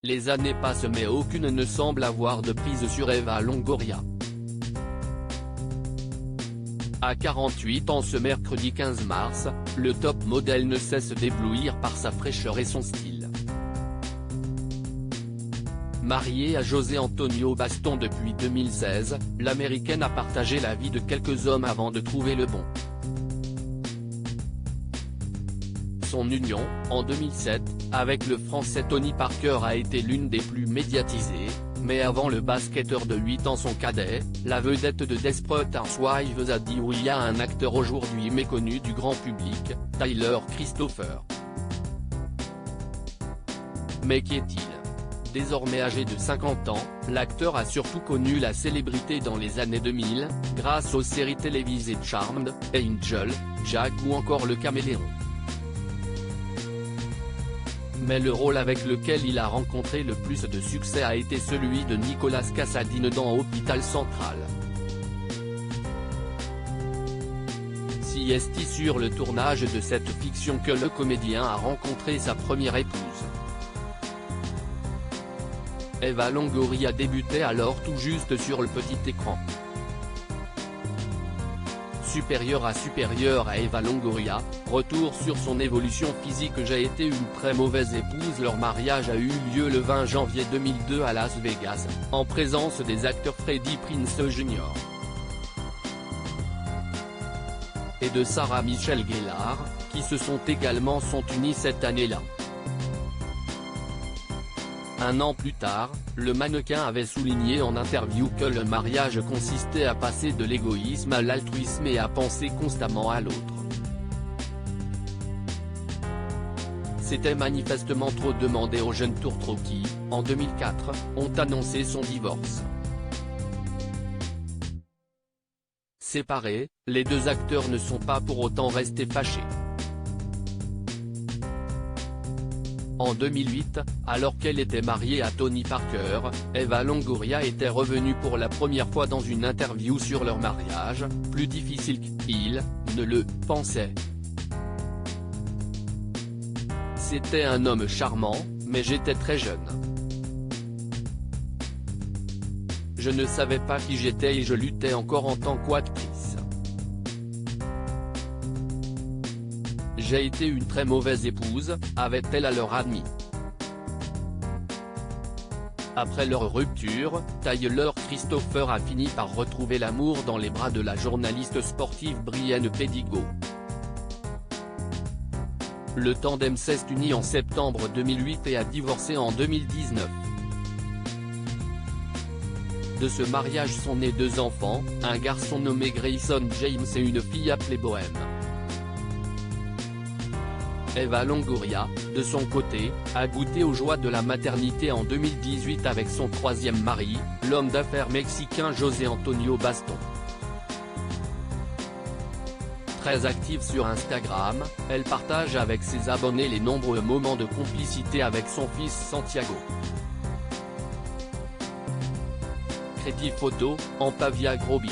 Les années passent mais aucune ne semble avoir de prise sur Eva Longoria. À 48 ans ce mercredi 15 mars, le top modèle ne cesse d'éblouir par sa fraîcheur et son style. Mariée à José Antonio Baston depuis 2016, l'américaine a partagé la vie de quelques hommes avant de trouver le bon. Son union, en 2007, avec le Français Tony Parker a été l'une des plus médiatisées, mais avant le basketteur de 8 ans son cadet, la vedette de Desperate Housewives a dit oui à un acteur aujourd'hui méconnu du grand public, Tyler Christopher. Mais qui est-il ? Désormais âgé de 50 ans, l'acteur a surtout connu la célébrité dans les années 2000, grâce aux séries télévisées Charmed, Angel, Jack ou encore Le Caméléon. Mais le rôle avec lequel il a rencontré le plus de succès a été celui de Nicolas Cassadine dans Hôpital Central. C'est sur le tournage de cette fiction que le comédien a rencontré sa première épouse. Eva Longoria débutait alors tout juste sur le petit écran. Supérieure à Eva Longoria, retour sur son évolution physique. J'ai été une très mauvaise épouse. Leur mariage a eu lieu le 20 janvier 2002 à Las Vegas, en présence des acteurs Freddie Prinze Jr. et de Sarah Michelle Gellar, qui se sont également unis cette année-là. Un an plus tard, le mannequin avait souligné en interview que le mariage consistait à passer de l'égoïsme à l'altruisme et à penser constamment à l'autre. C'était manifestement trop demandé aux jeunes tourtereaux qui, en 2004, ont annoncé son divorce. Séparés, les deux acteurs ne sont pas pour autant restés fâchés. En 2008, alors qu'elle était mariée à Tony Parker, Eva Longoria était revenue pour la première fois dans une interview sur leur mariage, plus difficile qu'il ne le pensait. C'était un homme charmant, mais j'étais très jeune. Je ne savais pas qui j'étais et je luttais encore en tant qu'actrice. J'ai été une très mauvaise épouse, avait-elle alors admis. Après leur rupture, Tyler Christopher a fini par retrouver l'amour dans les bras de la journaliste sportive Brienne Pedigo. Le tandem s'est uni en septembre 2008 et a divorcé en 2019. De ce mariage sont nés deux enfants, un garçon nommé Grayson James et une fille appelée Bohème. Eva Longoria, de son côté, a goûté aux joies de la maternité en 2018 avec son troisième mari, l'homme d'affaires mexicain José Antonio Baston. Très active sur Instagram, elle partage avec ses abonnés les nombreux moments de complicité avec son fils Santiago. Crédit photo, en Pavia Groby.